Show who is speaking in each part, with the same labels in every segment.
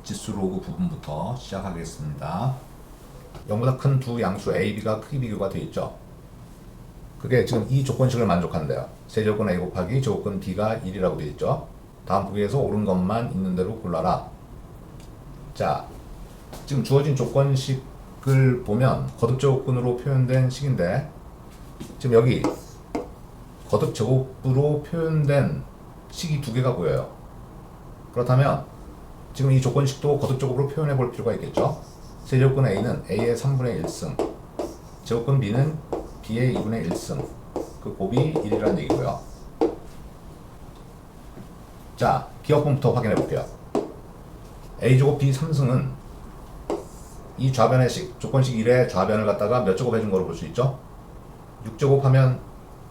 Speaker 1: 지수 로그 부분부터 시작하겠습니다. 0보다 큰 두 양수 A, B가 크기 비교가 되어 있죠. 그게 지금 이 조건식을 만족한대요. 세제곱근 A 곱하기 제곱근 B가 1이라고 되어 있죠. 다음 보기에서 옳은 것만 있는 대로 골라라. 자, 지금 주어진 조건식을 보면 거듭제곱근으로 표현된 식인데, 지금 여기 거듭제곱으로 표현된 식이 두 개가 보여요. 그렇다면 지금 이 조건식도 거듭제곱으로 표현해 볼 필요가 있겠죠. 세제곱근 A는 A의 3분의 1승, 제곱근 B는 B의 2분의 1승, 그 곱이 1이라는 얘기고요. 자, 기억분부터 확인해 볼게요. A제곱 B 3승은 이 좌변의 식, 조건식 1의 좌변을 갖다가 몇 제곱 해준 거로 볼 수 있죠? 6제곱 하면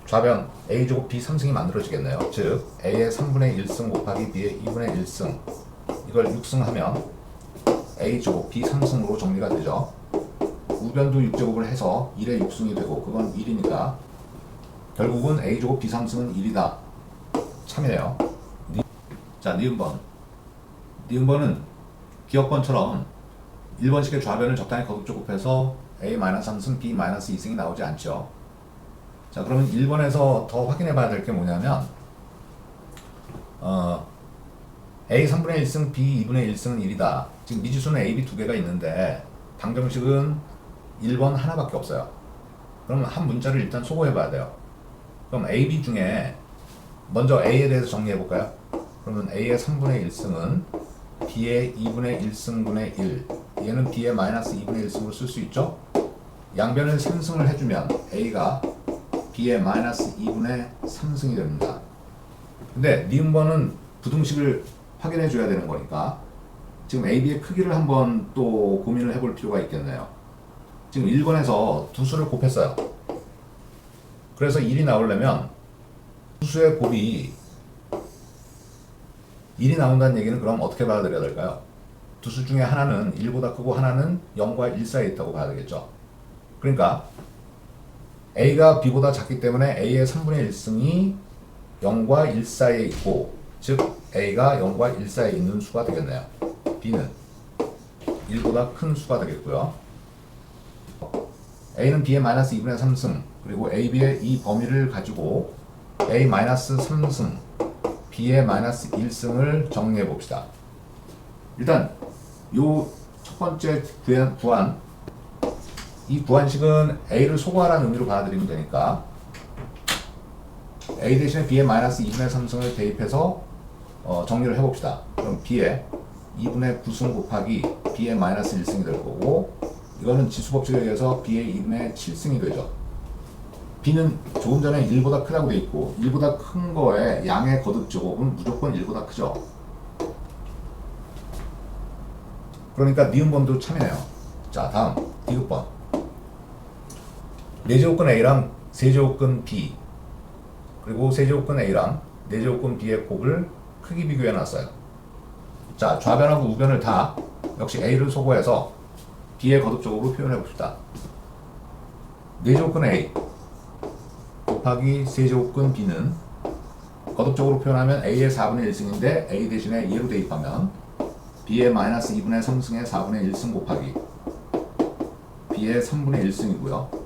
Speaker 1: 좌변 A제곱 B 3승이 만들어지겠네요. 즉 A의 3분의 1승 곱하기 B의 2분의 1승, 이걸 6승하면 A제곱 B 3승으로 정리가 되죠. 우변도 6제곱을 해서 1의 6승이 되고, 그건 1이니까 결국은 A제곱 B 3승은 1이다. 참이네요. 자, 니은번은 기억번처럼 1번식의 좌변을 적당히 거듭제곱해서 A-3승 B-2승이 나오지 않죠. 자, 그러면 1번에서 더 확인해 봐야 될 게 뭐냐면, A 3분의 1승 B 2분의 1승은 1이다. 지금 미지수는 A, B 두 개가 있는데 방정식은 1번 하나밖에 없어요. 그럼 한 문자를 일단 소거해 봐야 돼요. 그럼 A, B 중에 먼저 A에 대해서 정리해 볼까요? 그러면 A의 3분의 1승은 B의 2분의 1승분의 1, 얘는 B의 마이너스 2분의 1승으로 쓸 수 있죠? 양변을 3승을 해주면 A가 B의 마이너스 2분의 3승이 됩니다. 근데 니은번은 부등식을 확인해 줘야 되는 거니까 지금 A, B의 크기를 한번 또 고민을 해볼 필요가 있겠네요. 지금 1번에서 두 수를 곱했어요. 그래서 1이 나오려면 두 수의 곱이 1이 나온다는 얘기는 그럼 어떻게 받아들여야 될까요? 두 수 중에 하나는 1보다 크고 하나는 0과 1 사이에 있다고 봐야 되겠죠. 그러니까 A가 B보다 작기 때문에 A의 3분의 1승이 0과 1 사이에 있고, 즉 A가 0과 1 사이에 있는 수가 되겠네요. B는 1보다 큰 수가 되겠고요. A는 B의 마이너스 2분의 3승, 그리고 A, B의 이 범위를 가지고 A 마이너스 3승, B의 마이너스 1승을 정리해 봅시다. 일단 요 첫 번째 구한, 이 구한식은 A를 소거하라는 의미로 받아들이면 되니까 A 대신에 B의 마이너스 2분의 3승을 대입해서 정리를 해봅시다. 그럼 B의 2분의 9승 곱하기 B의 마이너스 1승이 될 거고, 이거는 지수법칙에 의해서 B의 2분의 7승이 되죠. B는 조금 전에 1보다 크다고 돼 있고, 1보다 큰 거에 양의 거듭제곱은 무조건 1보다 크죠. 그러니까 니은번도 참이네요. 자, 다음 디귿번. 네제곱근 A랑 세제곱근 B, 그리고 세제곱근 A랑 네제곱근 B의 곱을 크기 비교해 놨어요. 자, 좌변하고 우변을 다 역시 A를 소거해서 B의 거듭제곱으로 표현해 봅시다. 네제곱근 A 곱하기 세제곱근 B는 거듭적으로 표현하면 A의 4분의 1승인데 A 대신에 2로 대입하면 B의 마이너스 2분의 3승의 4분의 1승 곱하기 B의 3분의 1승이고요.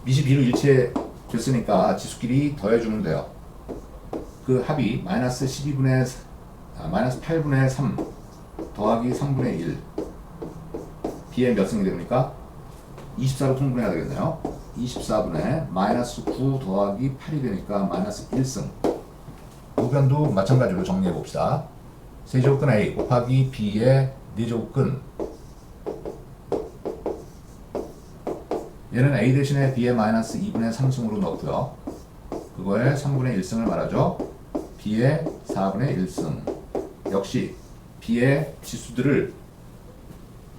Speaker 1: 밑이 B로 일치해 됐으니까 지수끼리 더해주면 돼요. 그 합이 마이너스 8분의 3 더하기 3분의 1, B의 몇 승이 됩니까? 24로 통분해야 되겠네요. 24분의 마이너스 9 더하기 8이 되니까 마이너스 1승. 우변도 마찬가지로 정리해 봅시다. 세제곱근 A 곱하기 B의 네제곱근, 얘는 A 대신에 B의 마이너스 2분의 3승으로 넣고요. 그거에 3분의 1승을 말하죠. B의 4분의 1승. 역시 B의 지수들을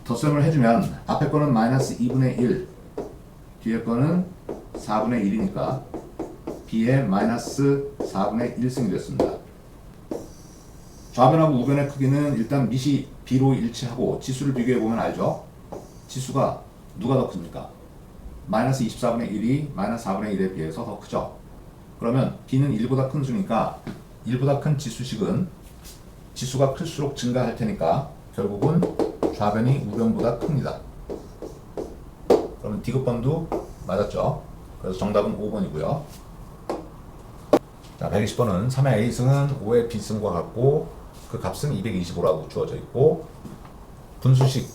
Speaker 1: 덧셈을 해주면 앞에 거는 마이너스 2분의 1, 뒤에 거는 4분의 1이니까 B의 마이너스 4분의 1승이 됐습니다. 좌변하고 우변의 크기는 일단 밑이 B로 일치하고 지수를 비교해보면 알죠? 지수가 누가 더 큽니까? 마이너스 24분의 1이 마이너스 4분의 1에 비해서 더 크죠? 그러면 B는 1보다 큰 수니까 1보다 큰 지수식은 지수가 클수록 증가할 테니까 결국은 좌변이 우변보다 큽니다. 그러면 디귿번도 맞았죠. 그래서 정답은 5번이고요. 자, 120번은 3의 A승은 5의 B승과 같고 그 값은 225라고 주어져 있고 분수식의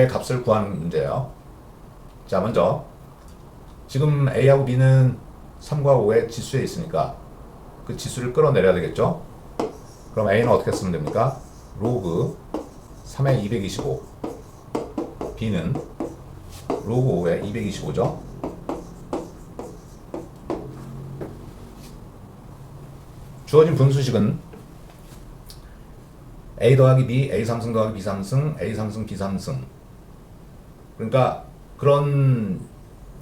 Speaker 1: 값을 구하는 문제예요. 자, 먼저 지금 A하고 B는 3과 5의 지수에 있으니까 그 지수를 끌어내려야 되겠죠. 그럼 A는 어떻게 쓰면 됩니까? 로그 3의 225, B는 로그 5의 225죠. 주어진 분수식은 A 더하기 B, A 3승 더하기 B 3승, A 3승, B 3승. 그러니까 그런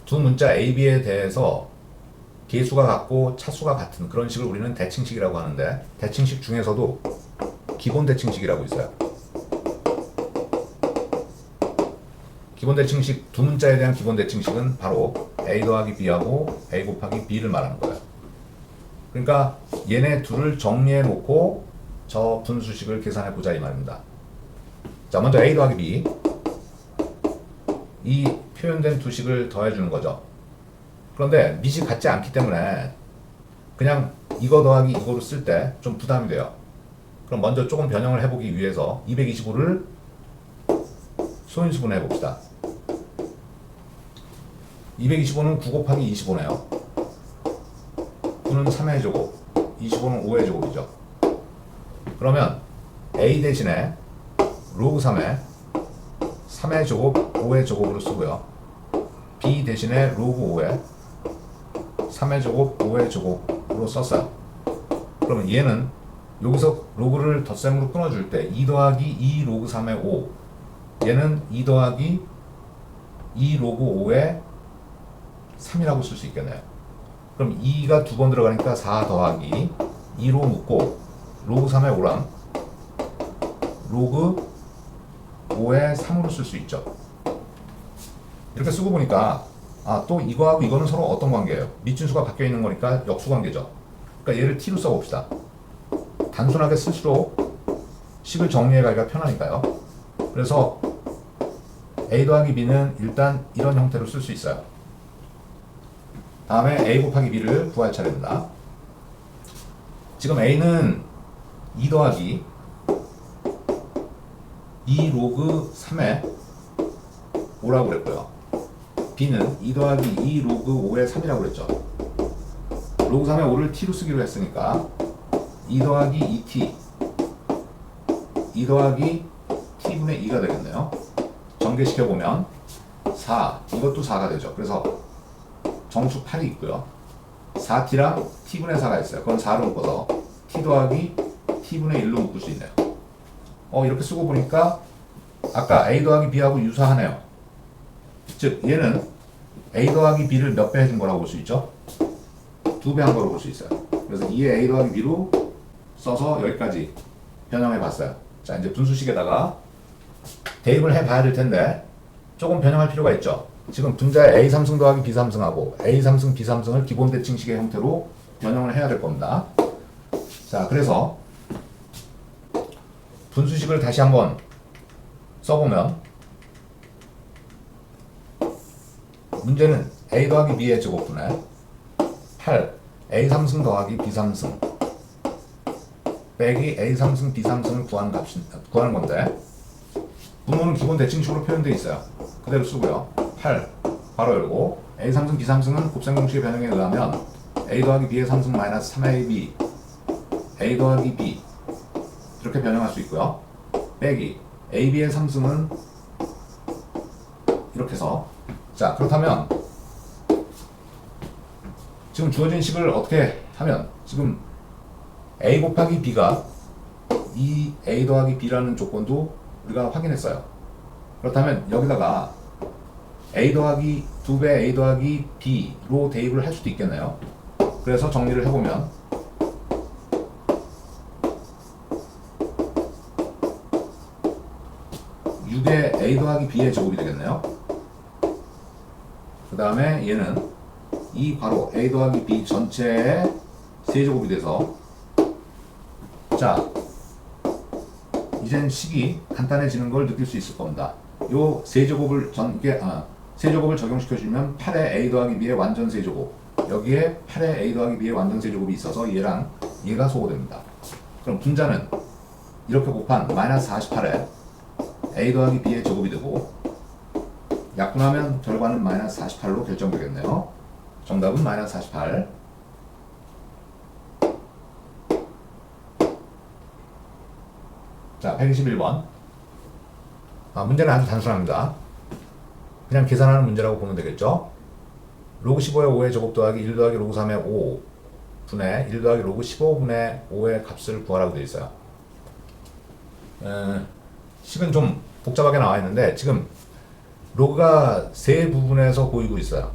Speaker 1: 두 문자 A, B에 대해서 개수가 같고 차수가 같은 그런 식을 우리는 대칭식이라고 하는데, 대칭식 중에서도 기본 대칭식이라고 있어요. 기본 대칭식, 두 문자에 대한 기본 대칭식은 바로 A 더하기 B하고 A 곱하기 B를 말하는 거예요. 그러니까 얘네 둘을 정리해 놓고 저 분수식을 계산해 보자 이 말입니다. 자, 먼저 A 더하기 B, 이 표현된 두 식을 더해 주는 거죠. 그런데 밑이 같지 않기 때문에 그냥 이거 더하기 이거로 쓸 때 좀 부담이 돼요. 그럼 먼저 조금 변형을 해보기 위해서 225를 소인수분해 봅시다. 225는 9 곱하기 25네요. 9는 3의 제곱, 25는 5의 제곱이죠. 그러면 A 대신에 로그 3의 3의 제곱, 5의 제곱으로 쓰고요. B 대신에 로그 5의 3의 제곱, 5의 제곱으로 썼어요. 그러면 얘는 여기서 로그를 덧셈으로 끊어줄 때 2 더하기 2 로그 3의 5, 얘는 2 더하기 2 로그 5의 3이라고 쓸 수 있겠네요. 그럼 2가 두 번 들어가니까 4 더하기 2로 묶고 로그 3의 5랑 로그 5의 3으로 쓸 수 있죠. 이렇게 쓰고 보니까 또 이거하고 이거는 서로 어떤 관계예요? 밑진수가 바뀌어 있는 거니까 역수 관계죠. 그러니까 얘를 t로 써봅시다. 단순하게 쓸수록 식을 정리해 가기가 편하니까요. 그래서 A 더하기 B는 일단 이런 형태로 쓸 수 있어요. 다음에 A 곱하기 B를 구할 차례입니다. 지금 A는 2 더하기 2 로그 3의 5라고 그랬고요. B는 2 더하기 2 로그 5의 3이라고 그랬죠. 로그 3의 5를 t로 쓰기로 했으니까 2 더하기 2t 2 더하기 t분의 2가 되겠네요. 전개시켜보면 4, 이것도 4가 되죠. 그래서 정수 8이 있고요. 4t랑 t분의 4가 있어요. 그건 4로 묶어서 t 더하기 t분의 1로 묶을 수 있네요. 이렇게 쓰고 보니까 아까 a 더하기 b하고 유사하네요. 즉 얘는 a 더하기 b를 몇 배 해준 거라고 볼 수 있죠? 2배 한 거로 볼 수 있어요. 그래서 2의 a 더하기 b로 써서 여기까지 변형해 봤어요. 자, 이제 분수식에다가 대입을 해 봐야 될 텐데 조금 변형할 필요가 있죠. 지금 분자의 A 3승 더하기 B 3승하고 A 3승 B 3승을 기본 대칭식의 형태로 변형을 해야 될 겁니다. 자, 그래서 분수식을 다시 한번 써보면 문제는 A 더하기 B의 제곱분의 8 A 3승 더하기 B 3승 빼기 A 3승 B 3승을 구하는 건데 분모는 기본 대칭식으로 표현되어 있어요. 그대로 쓰고요. 8 바로 열고 A 3승 B 3승은 곱셈 공식의 변형에 의하면 A 더하기 B의 3승 마이너스 3AB A 더하기 B 이렇게 변형할 수 있고요. 빼기 AB의 3승은 이렇게 해서, 자, 그렇다면 지금 주어진 식을 어떻게 하면, 지금 A 곱하기 B가 이 A 더하기 B라는 조건도 우리가 확인했어요. 그렇다면 여기다가 A 더하기 2배 A 더하기 B로 대입을 할 수도 있겠네요. 그래서 정리를 해보면 6의 A 더하기 B의 제곱이 되겠네요. 그 다음에 얘는 이 바로 A 더하기 B 전체의 세제곱이 돼서, 자, 자, 이젠 식이 간단해지는 걸 느낄 수 있을 겁니다. 요 세제곱을 세제곱을 적용시켜주면 8의 a 더하기 b의 완전 세제곱, 여기에 8의 a 더하기 b의 완전 세제곱이 있어서 얘랑 얘가 소거됩니다. 그럼 분자는 이렇게 곱한 마이너스 48에 a 더하기 b의 제곱이 되고, 약분하면 결과는 마이너스 48로 결정되겠네요. 정답은 마이너스 48. 자, 121번. 문제는 아주 단순합니다. 그냥 계산하는 문제라고 보면 되겠죠. 로그 15의 5의 제곱 더하기 1 더하기 로그 3의 5 분의 1 더하기 로그 15분의 5의 값을 구하라고 되어 있어요. 식은 좀 복잡하게 나와 있는데 지금 로그가 세 부분에서 보이고 있어요.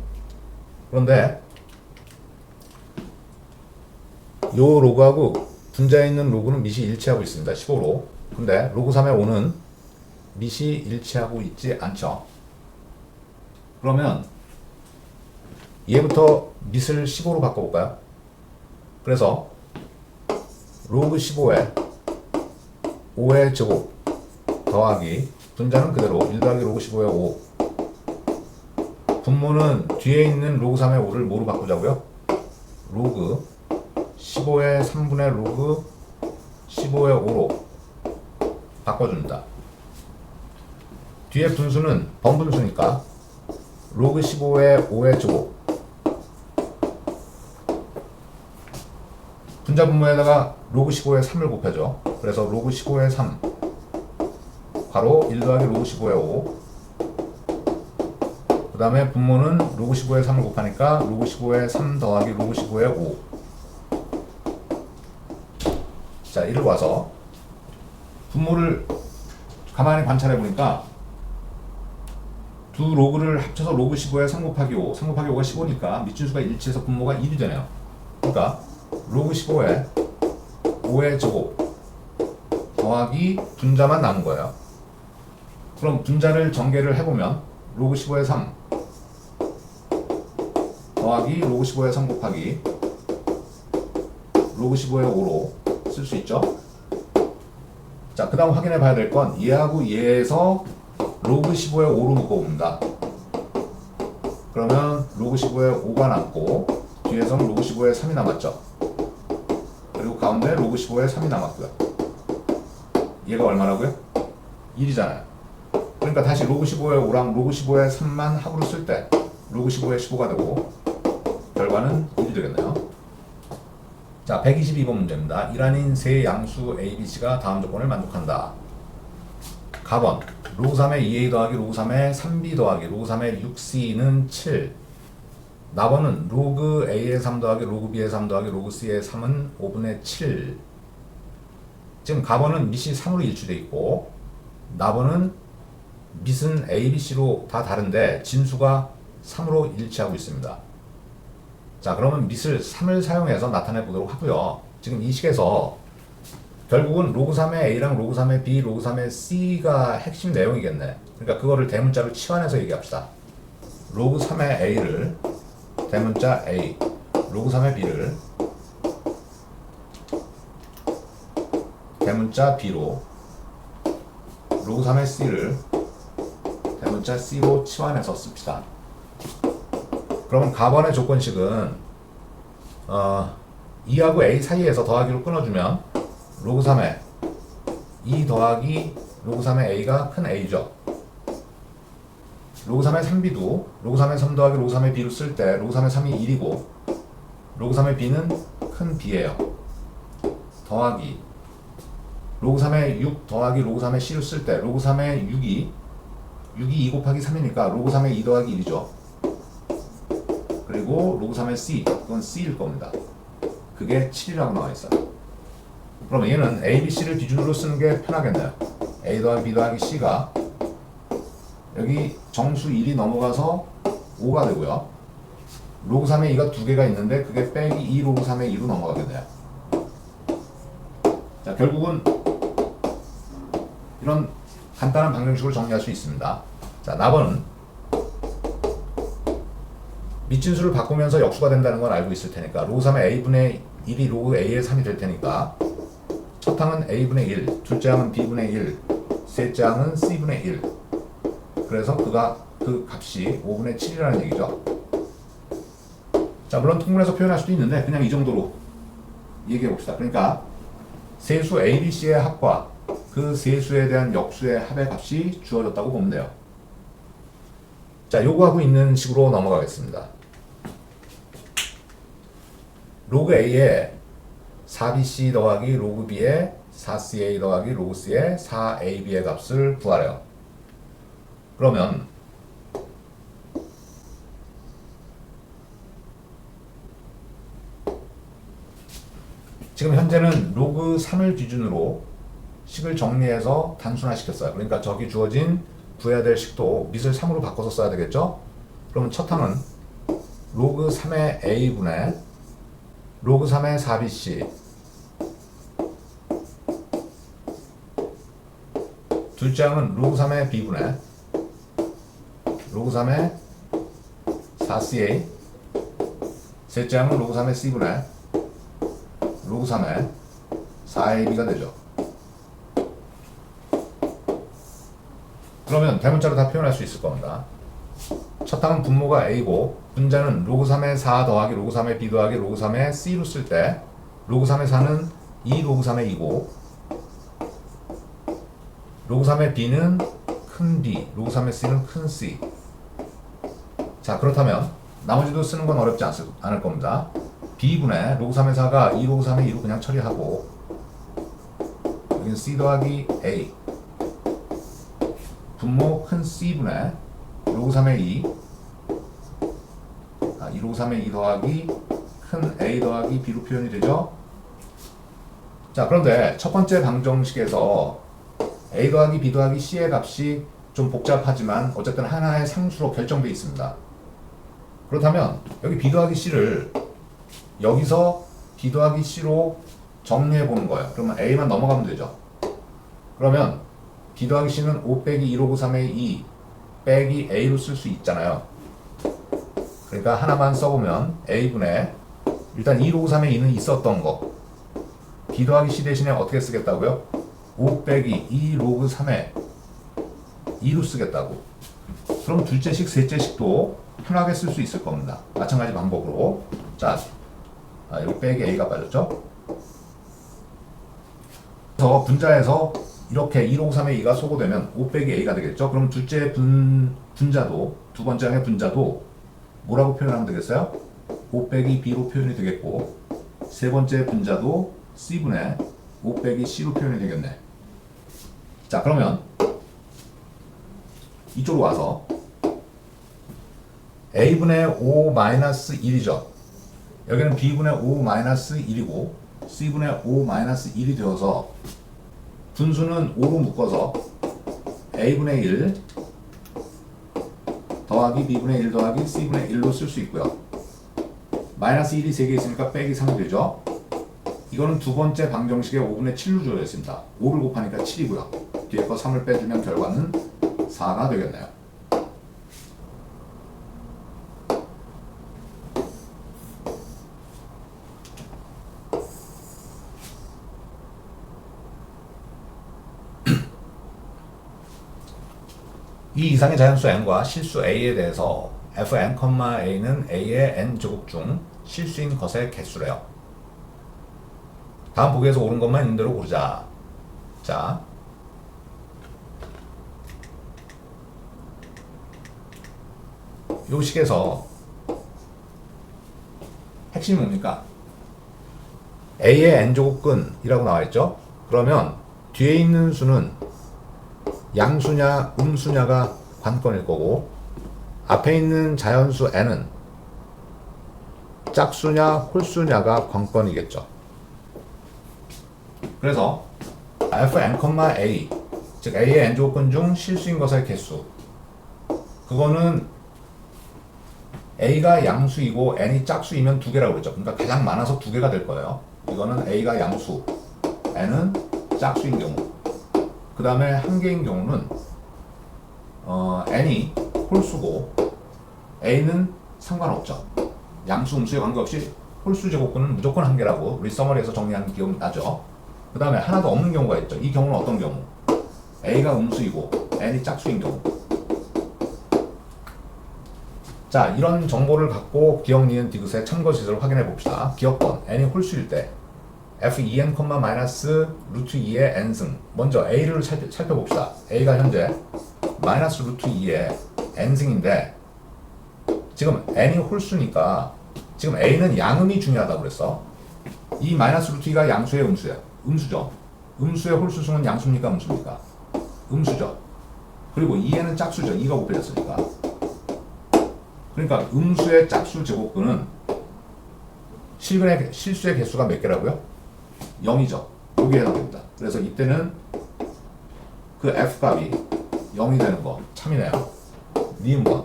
Speaker 1: 그런데 요 로그하고 분자에 있는 로그는 밑이 일치하고 있습니다. 15로. 근데 로그 3의 5는 밑이 일치하고 있지 않죠. 그러면 얘부터 밑을 15로 바꿔볼까요? 그래서 로그 15에 5의 제곱 더하기 분자는 그대로 1 더하기 로그 15의 5, 분모는 뒤에 있는 로그 3의 5를 뭐로 바꾸자고요? 로그 15의 3분의 로그 15의 5로 바꿔줍니다. 뒤에 분수는 번분수니까 로그 15의 5의 제곱, 분자 분모에다가 로그 15의 3을 곱해줘. 그래서 로그 15의 3 바로 1 더하기 로그 15의 5, 그 다음에 분모는 로그 15의 3을 곱하니까 로그 15의 3 더하기 로그 15의 5. 자, 이를 와서 분모를 가만히 관찰해 보니까 두 로그를 합쳐서 로그 15에 3 곱하기 5, 3 곱하기 5가 15니까 밑진수가 일치해서 분모가 1이 되네요. 그러니까 로그 15에 5의 제곱 더하기 분자만 남은 거예요. 그럼 분자를 전개를 해보면 로그 15의 3 더하기 로그 15의 3 곱하기 로그 15의 5로 쓸 수 있죠. 자, 그 다음 확인해 봐야 될 건 얘하고 얘에서 로그 15의 5로 묶어봅니다. 그러면 로그 15의 5가 남고 뒤에서는 로그 15의 3이 남았죠. 그리고 가운데 로그 15의 3이 남았고요. 얘가 얼마라고요? 1이잖아요. 그러니까 다시 로그 15의 5랑 로그 15의 3만 합으로 쓸 때 로그 15의 15가 되고 결과는 1이 되겠네요. 자, 122번 문제입니다. 일환인 세 양수 A, B, C가 다음 조건을 만족한다. 가번 로그 3의 2A 더하기 로그 3의 3B 더하기 로그 3의 6C는 7. 나번은 로그 A의 3 더하기 로그 B의 3 더하기 로그 C의 3은 5분의 7. 지금 가번은 밑이 3으로 일치되어 있고 나번은 밑은 A, B, C로 다 다른데 진수가 3으로 일치하고 있습니다. 자, 그러면 밑을 3을 사용해서 나타내 보도록 하고요. 지금 이 식에서 결국은 로그 3의 A랑 로그 3의 B, 로그 3의 C가 핵심 내용이겠네. 그러니까 그거를 대문자로 치환해서 얘기합시다. 로그 3의 A를 대문자 A, 로그 3의 B를 대문자 B로, 로그 3의 C를 대문자 C로 치환해서 씁시다. 그러면 가번의 조건식은 2하고 A 사이에서 더하기로 끊어주면 로그 3의 2 더하기 로그 3의 A가 큰 A죠. 로그 3의 3B도 로그 3의 3 더하기 로그 3의 B로 쓸 때 로그 3의 3이 1이고 로그 3의 B는 큰 B예요. 더하기 로그 3의 6 더하기 로그 3의 C로 쓸 때 로그 3의 6이 2 곱하기 3이니까 로그 3의 2 더하기 1이죠. 그리고 로그 3의 C, 그건 C일 겁니다. 그게 7이라고 나와 있어요. 그러면 얘는 A, B, C를 기준으로 쓰는 게 편하겠네요. A 더하기 B 더하기 C가 여기 정수 1이 넘어가서 5가 되고요. 로그 3의 2가 두 개가 있는데 그게 빼기 2 로그 3의 2로 넘어가겠네요. 자, 결국은 이런 간단한 방정식으로 정리할 수 있습니다. 자, 나번은 밑진수를 바꾸면서 역수가 된다는 걸 알고 있을 테니까 로그 3의 A분의 1이 로그 A의 3이 될 테니까 첫 항은 a분의 1, 둘째 항은 b분의 1, 셋째 항은 c분의 1. 그래서 그 값이 5분의 7이라는 얘기죠. 자, 물론 통분해서 표현할 수도 있는데 그냥 이 정도로 얘기해 봅시다. 그러니까 세수 A, B, C의 합과 그 세수에 대한 역수의 합의 값이 주어졌다고 보면 돼요. 자, 요구하고 있는 식으로 넘어가겠습니다. 로그 A에 4BC 더하기 로그 B에 4CA 더하기 로그 C에 4AB의 값을 구하래요. 그러면 지금 현재는 로그 3을 기준으로 식을 정리해서 단순화시켰어요. 그러니까 저기 주어진 구해야 될 식도 밑을 3으로 바꿔서 써야 되겠죠? 그러면 첫 항은 로그 3의 A분의 로그 3의 4BC, 둘째 항은 로그 3의 B분의 로그 3의 4CA, 셋째 항은 로그 3의 C분의 로그 3의 4AB가 되죠. 그러면 대문자로 다 표현할 수 있을 겁니다. 첫 항은 분모가 A고 분자는 로그 3의 4 더하기 로그 3의 B 더하기 로그 3의 C로 쓸 때 로그 3의 4는 2 로그 3의 2고 로그 3의 B는 큰 B, 로그 3의 C는 큰 C. 자, 그렇다면 나머지도 쓰는 건 어렵지 않을 겁니다. B분의 로그 3의 4가 2 로그 3의 2로 그냥 처리하고 여기는 C 더하기 A 분모 큰 C분의 로그 3의 2 2 로그 3의 2 더하기 큰 A 더하기 B로 표현이 되죠. 자, 그런데 첫 번째 방정식에서 A 더하기 B 더하기 C의 값이 좀 복잡하지만 어쨌든 하나의 상수로 결정되어 있습니다. 그렇다면 여기 B 더하기 C를 여기서 B 더하기 C로 정리해 보는 거예요. 그러면 A만 넘어가면 되죠. 그러면 B 더하기 C는 5 빼기 2 로그 3의 2 빼기 A로 쓸 수 있잖아요. 그러니까 하나만 써보면 A분의 일단 2 로그 3의 2는 있었던 거 B 더하기 C 대신에 어떻게 쓰겠다고요? 5 빼기 2 로그 3의 2로 쓰겠다고. 그럼 둘째 식, 셋째 식도 편하게 쓸 수 있을 겁니다. 마찬가지 방법으로. 자, 여기 빼기 A가 빠졌죠? 그래서 분자에서 이렇게 2 로그 3의 2가 소거되면 5 빼기 A가 되겠죠? 그럼 둘째 분자도, 두 번째 항의 분자도 뭐라고 표현하면 되겠어요? 5 빼기 B로 표현이 되겠고 세 번째 분자도 C분의 5 빼기 C로 표현이 되겠네. 자, 그러면 이쪽으로 와서 A분의 5 마이너스 1이죠. 여기는 B분의 5 마이너스 1이고 C분의 5 마이너스 1이 되어서 분수는 5로 묶어서 A분의 1 더하기 B분의 1 더하기 C분의 1로 쓸 수 있고요. 마이너스 1이 3개 있으니까 빼기 3이 되죠. 이거는 두 번째 방정식에 5분의 7로 주어져 있습니다. 5를 곱하니까 7이고요. 뒤에 거 3을 빼주면 결과는 4가 되겠네요. 이 이상의 자연수 n과 실수 a에 대해서 fn,a는 a의 n제곱 중 실수인 것의 개수래요. 다음 보기에서 옳은 것만 있는 대로 고르자. 자, 요 식에서 핵심이 뭡니까? a의 n제곱근이라고 나와있죠? 그러면 뒤에 있는 수는 양수냐 음수냐가 관건일 거고 앞에 있는 자연수 n은 짝수냐 홀수냐가 관건이겠죠. 그래서 fn,a 즉 a의 n제곱근 중 실수인 것의 개수 그거는 a가 양수이고 n이 짝수이면 두 개라고 그랬죠. 그러니까 가장 많아서 두 개가 될 거예요. 이거는 a가 양수 n은 짝수인 경우 그 다음에 한 개인 경우는 n이 홀수고 a는 상관없죠. 양수 음수에 관계없이 홀수 제곱근은 무조건 한 개라고 우리 서머리에서 정리한 기억 나죠. 그 다음에 하나도 없는 경우가 있죠. 이 경우는 어떤 경우? A가 음수이고 N이 짝수인 경우. 자, 이런 정보를 갖고 기억, 니은, 디귿의 참고시설을 확인해 봅시다. 기억번 N이 홀수일 때 F2n, 마이너스 루트 2의 n승. 먼저 A를 살펴봅시다. A가 현재 마이너스 루트 2의 n승인데 지금 n이 홀수니까 지금 A는 양음이 중요하다고 그랬어. 이 마이너스 루트 2가 양수의 음수예요. 음수죠. 음수의 홀수승은 양수입니까? 음수입니까? 음수죠. 그리고 2에는 짝수죠. 2가 곱해졌으니까. 그러니까 음수의 짝수 제곱근은 실수의 개수가 몇 개라고요? 0이죠. 여기에 해당됩니다. 그래서 이때는 그 F값이 0이 되는 거 참이네요. 니은번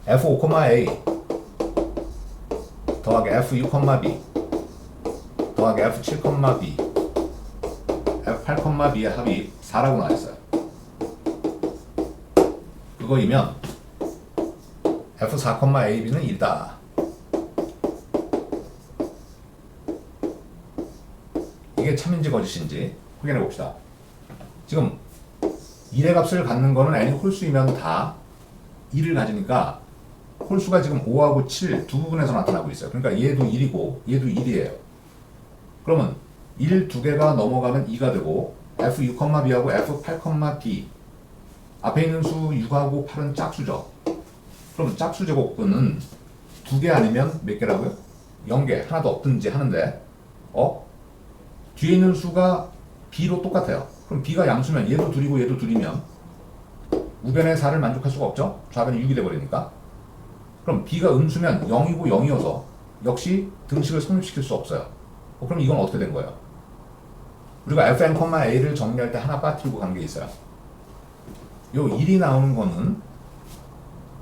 Speaker 1: F5,A 더하기 F6,B 더하기 F7,B F8,B의 합이 4라고 나와있어요. 그거이면 F4,AB는 1이다. 이게 참인지 거짓인지 확인해 봅시다. 지금 1의 값을 갖는 거는 n이 홀수이면 다 1을 가지니까 홀수가 지금 5하고 7 두 부분에서 나타나고 있어요. 그러니까 얘도 1이고 얘도 1이에요. 그러면 1 두 개가 넘어가면 2가 되고 F6,B하고 F8,B 앞에 있는 수 6하고 8은 짝수죠. 그럼 짝수 제곱근은 두 개 아니면 몇 개라고요? 0개. 하나도 없든지 하는데 뒤에 있는 수가 B로 똑같아요. 그럼 B가 양수면 얘도 둘이고 얘도 둘이면 우변의 4를 만족할 수가 없죠? 좌변이 6이 돼버리니까. 그럼 B가 음수면 0이고 0이어서 역시 등식을 성립시킬 수 없어요. 그럼 이건 어떻게 된 거예요? 우리가 fn,a를 정리할 때 하나 빠뜨리고 간 게 있어요. 요 1이 나오는 거는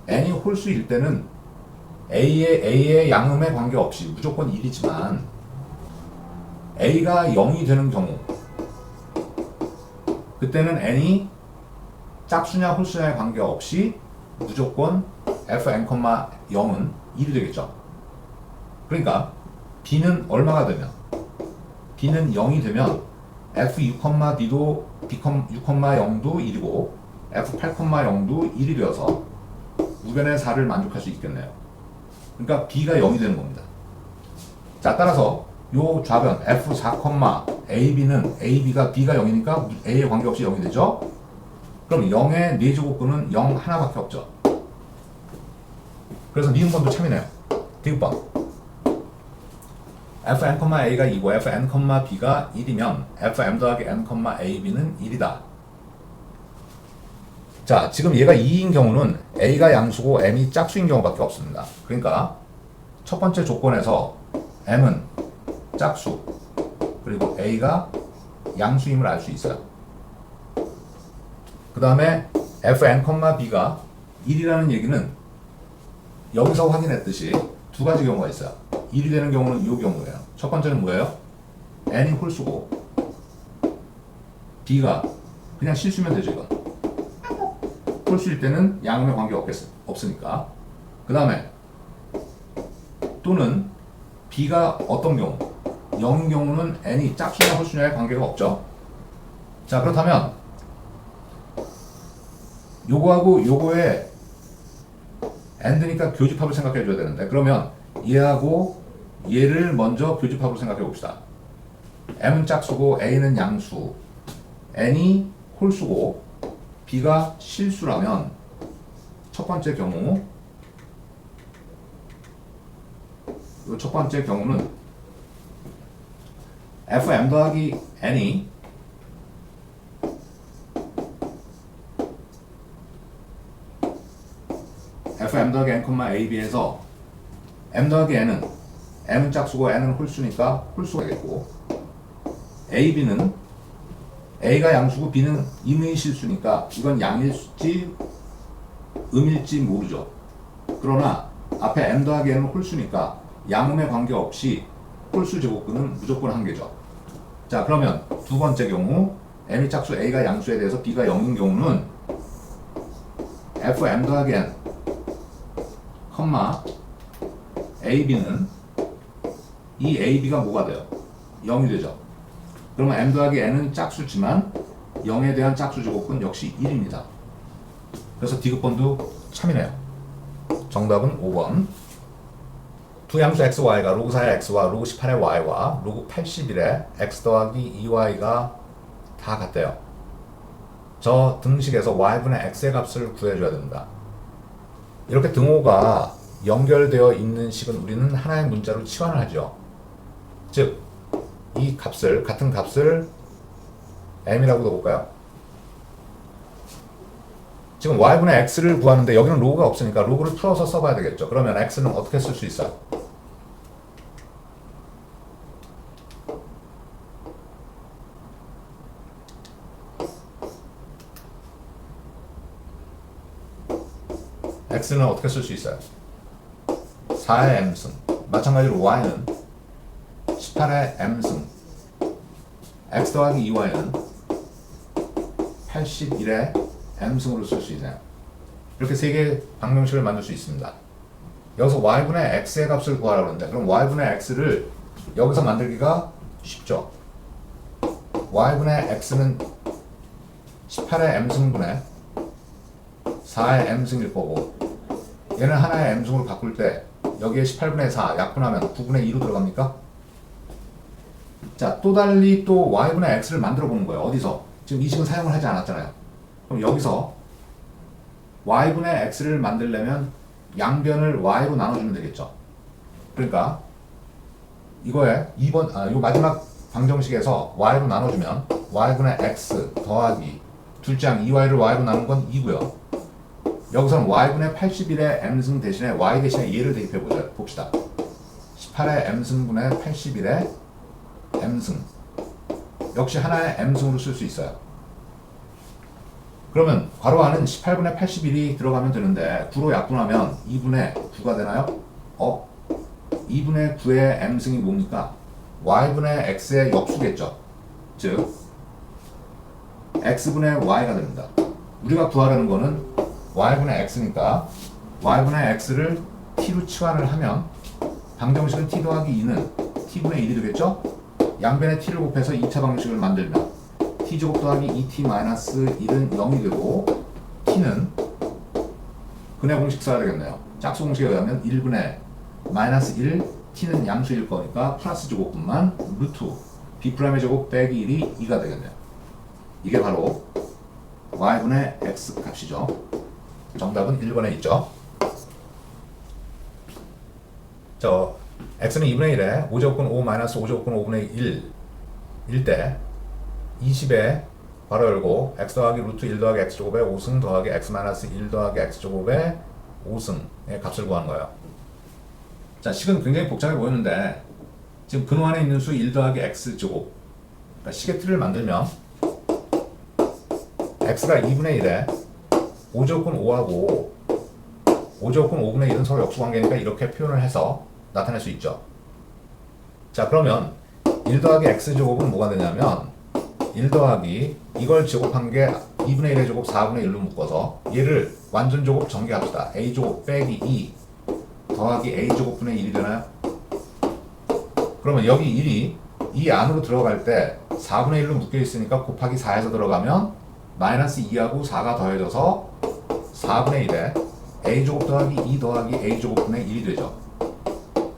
Speaker 1: n이 홀수일 때는 a의 양음에 관계없이 무조건 1이지만 a가 0이 되는 경우 그때는 n이 짝수냐 홀수냐에 관계없이 무조건 fn,0은 1이 되겠죠. 그러니까 b는 얼마가 되면 b는 0이 되면 f6,b도 b6,0도 1이고 f8,0도 1이 되어서 우변의 4를 만족할 수 있겠네요. 그러니까 b가 0이 되는 겁니다. 자, 따라서 요 좌변 f4,ab는 ab가 b가 0이니까 a에 관계없이 0이 되죠. 그럼 0의 4제곱근은 0 하나밖에 없죠. 그래서 니은번도 참이네요. 디귿번 fn,a가 2고 fn,b가 1이면 fm 더하기 n,ab는 1이다. 자, 지금 얘가 2인 경우는 a가 양수고 m이 짝수인 경우밖에 없습니다. 그러니까 첫 번째 조건에서 m은 짝수 그리고 a가 양수임을 알 수 있어요. 그 다음에 fn,b가 1이라는 얘기는 여기서 확인했듯이 두 가지 경우가 있어요. 1이 되는 경우는 이 경우예요. 첫 번째는 뭐예요? n이 홀수고 b가 그냥 실수면 되죠. 이건 홀수일 때는 양음에 관계 없으니까. 그 다음에 또는 b가 어떤 경우 0인 경우는 n이 짝수냐 홀수냐에 관계가 없죠. 자, 그렇다면 요거하고 요거의 and니까 교집합을 생각해 줘야 되는데 그러면 얘하고 얘를 먼저 교집합으로 생각해 봅시다. m은 짝수고 a는 양수 n이 홀수고 b가 실수라면 첫 번째 경우는 fm 더하기 n이 fm 더하기 n,ab에서 m 더하기 n은 m은 짝수고 n은 홀수니까 홀수가 되겠고 ab는 a가 양수고 b는 임의 실수니까 이건 양일지 음일지 모르죠. 그러나 앞에 m 더하기 n은 홀수니까 양음에 관계없이 홀수 제곱근은 무조건 한 개죠. 자, 그러면 두 번째 경우 m이 짝수 a가 양수에 대해서 b가 0인 경우는 fm 더하기 n, ab는 이 ab가 뭐가 돼요? 0이 되죠. 그러면 m 더하기 n은 짝수지만 0에 대한 짝수 제곱은 역시 1입니다. 그래서 디귿번도 참이네요. 정답은 5번. 두 양수 x, y가 로그 4의 x와 로그 18의 y와 로그 81의 x 더하기 2y가 다 같대요. 저 등식에서 y분의 x의 값을 구해줘야 됩니다. 이렇게 등호가 연결되어 있는 식은 우리는 하나의 문자로 치환을 하죠. 즉, 이 값을, 같은 값을 m이라고 넣어볼까요? 지금 y분의 x를 구하는데 여기는 로그가 없으니까 로그를 풀어서 써봐야 되겠죠. 그러면 x는 어떻게 쓸 수 있어요? x는 어떻게 쓸 수 있어요? 4의 m승. 마찬가지로 y는 18의 m승. x 더하기 2y는 81의 m승으로 쓸 수 있네요. 이렇게 세 개의 방정식을 만들 수 있습니다. 여기서 y분의 x의 값을 구하라고 하는데 그럼 y분의 x를 여기서 만들기가 쉽죠. y분의 x는 18의 m승분의 4의 m승일 거고 얘는 하나의 m승으로 바꿀 때 여기에 18분의 4 약분하면 9분의 2로 들어갑니까? 자, 또 달리 또 y분의 x를 만들어 보는 거예요. 어디서? 지금 이 식은 사용을 하지 않았잖아요. 그럼 여기서 y분의 x를 만들려면 양변을 y로 나눠주면 되겠죠. 그러니까 이거에 2번, 요 마지막 방정식에서 y로 나눠주면 y분의 x 더하기 둘째 항 2y를 y로 나눈 건 2고요. 여기서는 y분의 81의 m승 대신에 y 대신에 얘를 대입해 봅시다. 18의 m승분의 81의 m승. 역시 하나의 m승으로 쓸 수 있어요. 그러면 괄호 안은 18분의 81이 들어가면 되는데 9로 약분하면 2분의 9가 되나요? 2분의 9의 m승이 뭡니까? y분의 x의 역수겠죠. 즉 x분의 y가 됩니다. 우리가 구하려는 거는 y분의 x니까 y분의 x를 t로 치환을 하면 방정식은 t 더하기 2는 t분의 1이 되겠죠? 양변에 t를 곱해서 2차 방정식을 만들면 t제곱 더하기 2t-1은 0이 되고 t는 근해 공식 써야 되겠네요. 짝수 공식에 의하면 1분의 마이너스 1 t는 양수일 거니까 플러스 제곱분만 루트 b'의 제곱 빼기 1이 2가 되겠네요. 이게 바로 y분의 x 값이죠. 정답은 1번에 있죠. x는 2분의 1에 5제곱근 5 마이너스 5제곱근 5분의 1일 때 20에 괄호 열고 x 더하기 루트 1 더하기 x제곱에 5승 더하기 x 마이너스 1 더하기 x제곱에 5승의 값을 구하는 거예요. 자, 식은 굉장히 복잡해 보이는데 지금 근호 안에 있는 수 1 더하기 x제곱, 그러니까 식의 틀을 만들면 x가 2분의 1에 5제곱근 5하고 5제곱근 5분의 1은 서로 역수관계니까 이렇게 표현을 해서 나타낼 수 있죠. 자, 그러면 1 더하기 x제곱은 뭐가 되냐면 1 더하기 이걸 제곱한 게 2분의 1의 제곱 4분의 1로 묶어서 얘를 완전 제곱 전개합시다. a제곱 빼기 2 더하기 a제곱분의 1이 되나요? 그러면 여기 1이 이 안으로 들어갈 때 4분의 1로 묶여 있으니까 곱하기 4에서 들어가면 마이너스 2하고 4가 더해져서 4분의 1에 a제곱 더하기 2 더하기 a제곱분의 1이 되죠.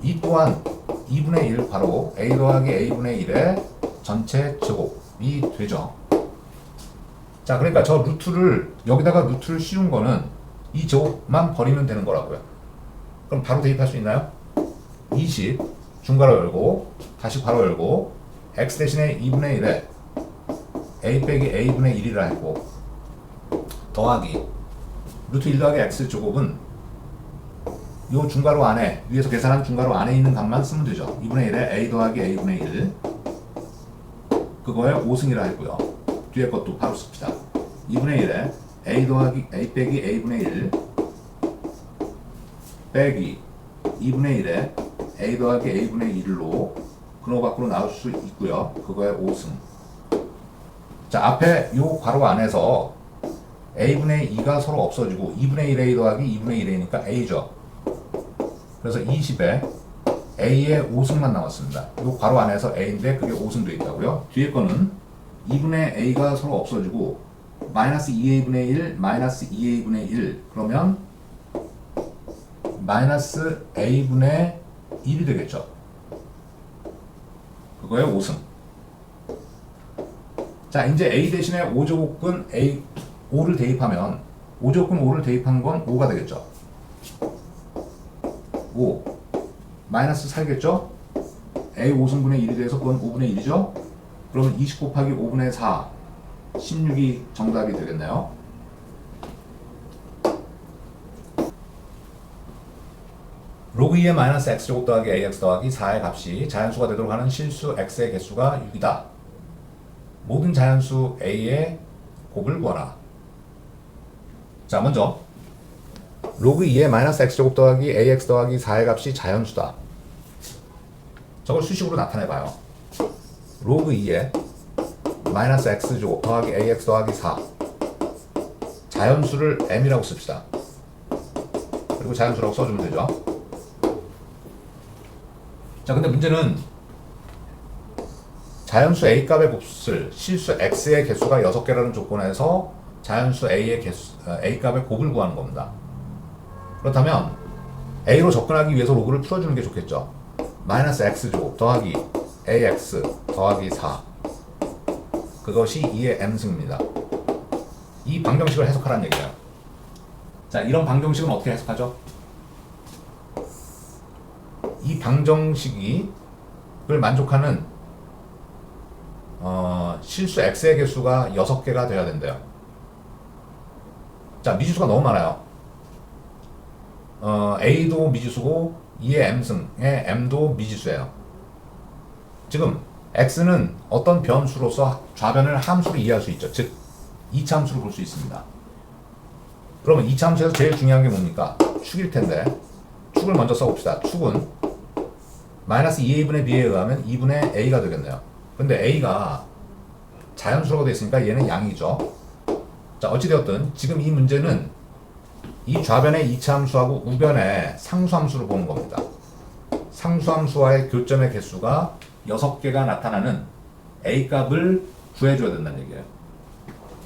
Speaker 1: 이 또한 2분의 1 바로 a 더하기 a분의 1의 전체 제곱이 되죠. 자, 그러니까 저 루트를 여기다가 루트를 씌운 거는 이 제곱만 버리면 되는 거라고요. 그럼 바로 대입할 수 있나요? 20 중괄호 열고 다시 괄호 열고 x 대신에 2분의 1에 a 빼기 a분의 1이라 했고 더하기 루트 1 더하기 x 제곱은 이 중괄호 안에 위에서 계산한 중괄호 안에 있는 값만 쓰면 되죠. 2분의 1에 a 더하기 a분의 1 그거에 5승이라 했고요. 뒤에 것도 바로 씁시다. 2분의 1에 a 더하기 a 빼기 a분의 1 빼기 2분의 1에 a 더하기 a분의 1로 근호 밖으로 나올 수 있고요. 그거에 5승. 자, 앞에 요 괄호 안에서 a분의 2가 서로 없어지고 2분의 1a 더하기 2분의 1a니까 a죠. 그래서 20에 a의 5승만 남았습니다. 이 괄호 안에서 a인데 그게 5승 되어 있다고요. 뒤에 거는 2분의 a가 서로 없어지고 마이너스 2a분의 1 마이너스 2a분의 1 그러면 마이너스 a분의 1이 되겠죠. 그거에 5승. 자, 이제 a 대신에 5제곱근 a 5를 대입하면 5제곱근 5를 대입한 건 5가 되겠죠. 5 마이너스 4겠죠. a 5승분의 1이 돼서 그건 5분의 1이죠. 그러면 20 곱하기 5분의 4 16이 정답이 되겠네요. 로그 2의 마이너스 x제곱 더하기 ax 더하기 4의 값이 자연수가 되도록 하는 실수 x의 개수가 6이다. 모든 자연수 a의 곱을 구하라. 자, 먼저 로그 2의 마이너스 x제곱 더하기 ax 더하기 4의 값이 자연수다. 저걸 수식으로 나타내봐요. 로그 2의 마이너스 x제곱 더하기 ax 더하기 4 자연수를 m이라고 씁시다. 그리고 자연수라고 써주면 되죠. 자, 근데 문제는 자연수 a 값의 곱을 실수 x의 개수가 6개라는 조건에서 자연수 a의 개수, a 값의 곱을 구하는 겁니다. 그렇다면 a로 접근하기 위해서 로그를 풀어주는 게 좋겠죠. 마이너스 x제곱 더하기 ax 더하기 4 그것이 2의 m승입니다. 이 방정식을 해석하라는 얘기예요. 자, 이런 방정식은 어떻게 해석하죠? 이 방정식을 만족하는 실수 x의 개수가 6개가 돼야 된대요. 자, 미지수가 너무 많아요. a도 미지수고 2의 m승의 m도 미지수예요. 지금 x는 어떤 변수로서 좌변을 함수로 이해할 수 있죠. 즉 2차 함수로 볼 수 있습니다. 그러면 2차 함수에서 제일 중요한 게 뭡니까? 축일 텐데 축을 먼저 써봅시다. 축은 마이너스 2a분의 b에 의하면 2분의 a가 되겠네요. 근데 a가 자연수라고 되어 있으니까 얘는 양이죠. 자, 어찌되었든 지금 이 문제는 이 좌변의 2차 함수하고 우변의 상수함수를 보는 겁니다. 상수함수와의 교점의 개수가 6개가 나타나는 a 값을 구해줘야 된다는 얘기예요.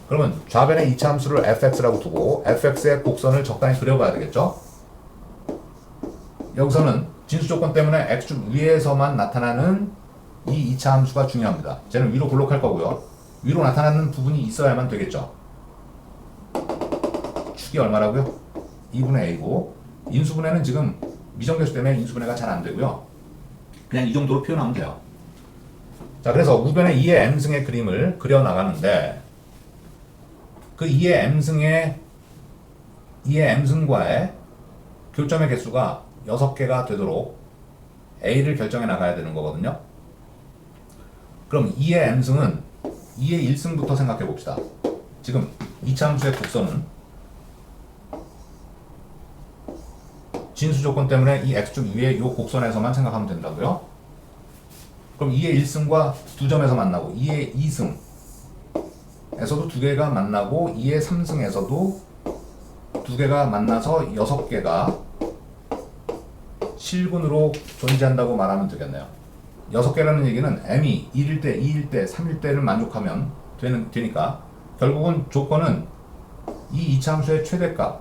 Speaker 1: 그러면 좌변의 2차 함수를 fx라고 두고 fx의 곡선을 적당히 그려봐야 되겠죠. 여기서는 진수 조건 때문에 x축 위에서만 나타나는 이 2차 함수가 중요합니다. 쟤는 위로 볼록할 거고요. 위로 나타나는 부분이 있어야만 되겠죠. 축이 얼마라고요? 2분의 a고 인수분해는 지금 미정계수 때문에 인수분해가 잘 안 되고요. 그냥 이 정도로 표현하면 돼요. 자, 그래서 우변의 2의 m승의 그림을 그려 나가는데 그 2의 m승과의 교점의 개수가 6개가 되도록 a를 결정해 나가야 되는 거거든요. 그럼 2의 m승은 2의 1승부터 생각해 봅시다. 지금 2차 함수의 곡선은 진수 조건 때문에 이 x축 위에 이 곡선에서만 생각하면 된다고요. 그럼 2의 1승과 두 점에서 만나고 2의 2승에서도 두 개가 만나고 2의 3승에서도 두 개가 만나서 6개가 실근으로 존재한다고 말하면 되겠네요. 6개라는 얘기는 m이 1일 때, 2일 때, 3일 때를 만족하면 되니까 결국은 조건은 이 2차 함수의 최대값,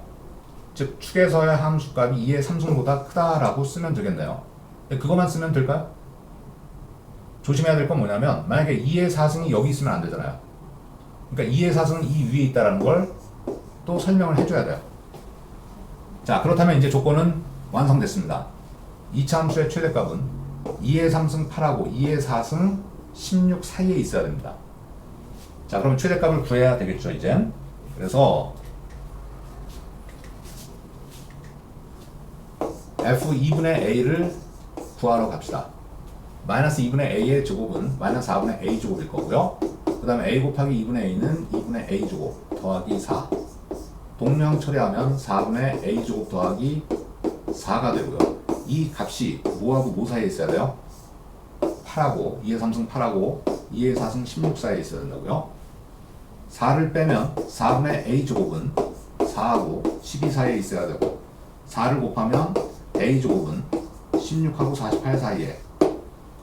Speaker 1: 즉 축에서의 함수값이 2의 3승보다 크다라고 쓰면 되겠네요. 그것만 쓰면 될까요? 조심해야 될 건 뭐냐면 만약에 2의 4승이 여기 있으면 안 되잖아요. 그러니까 2의 4승은 이 위에 있다는 걸 또 설명을 해줘야 돼요. 자, 그렇다면 이제 조건은 완성됐습니다. 2차 함수의 최대값은 2의 3승 8하고 2의 4승 16 사이에 있어야 됩니다. 자, 그럼 최대값을 구해야 되겠죠, 이제. 그래서 f2분의 a를 구하러 갑시다. 마이너스 2분의 a의 제곱은 마이너스 4분의 a 제곱일 거고요. 그 다음에 a 곱하기 2분의 a는 2분의 a 제곱 더하기 4. 동량 처리하면 4분의 a 제곱 더하기 4가 되고요. 이 값이 뭐하고 뭐 사이에 있어야 돼요? 8하고 2의 3승 8하고 2의 4승 16 사이에 있어야 된다고요. 4를 빼면 4분의 a 제곱은 4하고 12 사이에 있어야 되고 4를 곱하면 a 제곱은 16하고 48 사이에.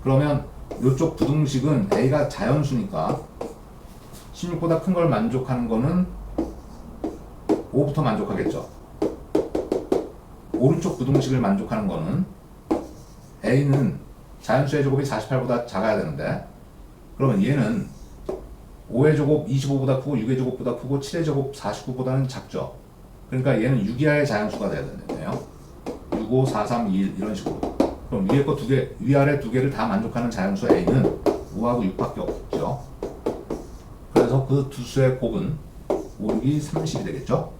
Speaker 1: 그러면 이쪽 부등식은 A가 자연수니까 16보다 큰 걸 만족하는 거는 5부터 만족하겠죠. 오른쪽 부등식을 만족하는 거는 A는 자연수의 제곱이 48보다 작아야 되는데, 그러면 얘는 5의 제곱 25보다 크고 6의 제곱보다 크고 7의 제곱 49보다는 작죠. 그러니까 얘는 6 이하의 자연수가 돼야 되는데요. 6, 5, 4, 3, 2, 1 이런 식으로. 그럼 위에 거 두 개, 위아래 두 개를 다 만족하는 자연수 A는 5하고 6밖에 없죠. 그래서 그 두 수의 곱은 5, 6이 30이 되겠죠.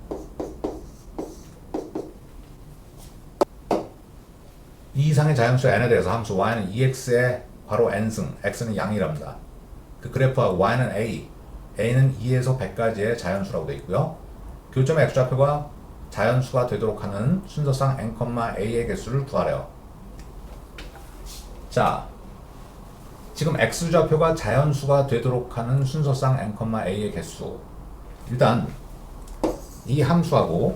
Speaker 1: 이 이상의 자연수 n에 대해서 함수 y는 2x의 괄호 n승, x는 양이랍니다. 그 그래프와 y는 a, a는 2에서 100까지의 자연수라고 되어 있고요. 교점의 x좌표가 자연수가 되도록 하는 순서상 n, a의 개수를 구하래요. 자, 지금 x좌표가 자연수가 되도록 하는 순서상 n, a의 개수. 일단 이 함수하고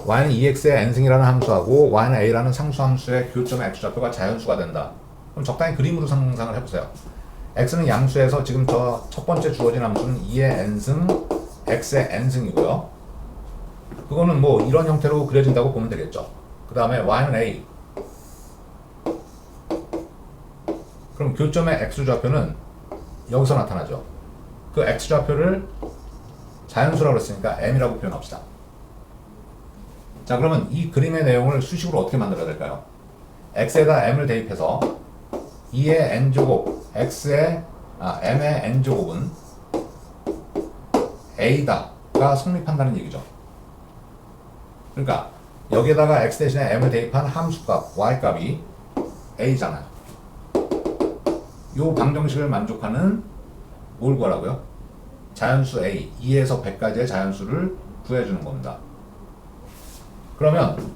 Speaker 1: y는 2x의 n승이라는 함수하고 y는 a라는 상수함수의 교점의 x좌표가 자연수가 된다. 그럼 적당히 그림으로 상상을 해보세요. x는 양수에서 지금 저 첫 번째 주어진 함수는 2의 n승, x의 n승이고요. 그거는 뭐 이런 형태로 그려진다고 보면 되겠죠. 그 다음에 y는 a. 그럼 교점의 x좌표는 여기서 나타나죠. 그 x좌표를 자연수라고 했으니까 m이라고 표현합시다. 자, 그러면 이 그림의 내용을 수식으로 어떻게 만들어야 될까요? x에다 m을 대입해서 2의 n제곱 m의 n제곱은 a다가 성립한다는 얘기죠. 그러니까 여기에다가 x 대신에 m을 대입한 함수값 y값이 a잖아요. 이 방정식을 만족하는 뭘 구하라고요? 자연수 a, 2에서 100까지의 자연수를 구해주는 겁니다. 그러면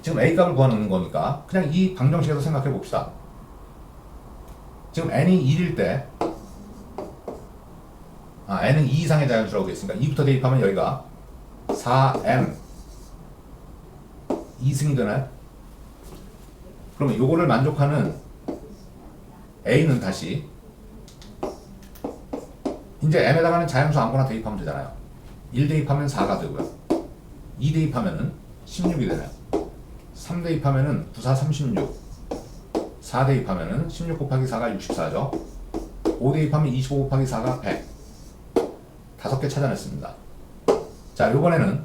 Speaker 1: 지금 a 값을 구하는 거니까 그냥 이 방정식에서 생각해 봅시다. 지금 n이 1일 때 n은 2 이상의 자연수라고 되어 있으니까 2부터 대입하면 여기가 4m 2승이 되나요? 그러면 요거를 만족하는 a는 다시 이제 m에다가는 자연수 아무거나 대입하면 되잖아요. 1 대입하면 4가 되고요. 2 대입하면은 16이 되네요. 3 대입하면은 9, 4, 36. 4 대입하면은 16 곱하기 4가 64죠. 5 대입하면 25 곱하기 4가 100. 5개 찾아냈습니다. 자, 요번에는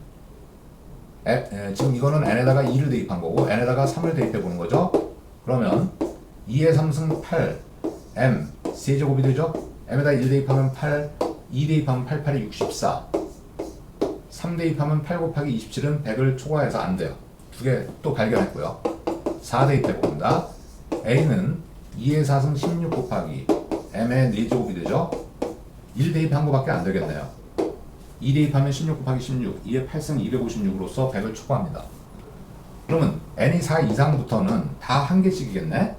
Speaker 1: 지금 이거는 n에다가 2를 대입한 거고 n에다가 3을 대입해 보는 거죠. 그러면 2의 3승 8, m 세제곱이 되죠. m에다 1 대입하면 8, 2 대입하면 8, 8이 64. 3 대입하면 8 곱하기 27은 100을 초과해서 안 돼요. 두 개 또 발견했고요. 4 대입해 봅니다. a는 2의 4승 16 곱하기 m의 4제곱이 되죠. 1 대입한 거밖에 안 되겠네요. 2 대입하면 16 곱하기 16, 2의 8승 256으로서 100을 초과합니다. 그러면 n이 4 이상부터는 다 한 개씩이겠네?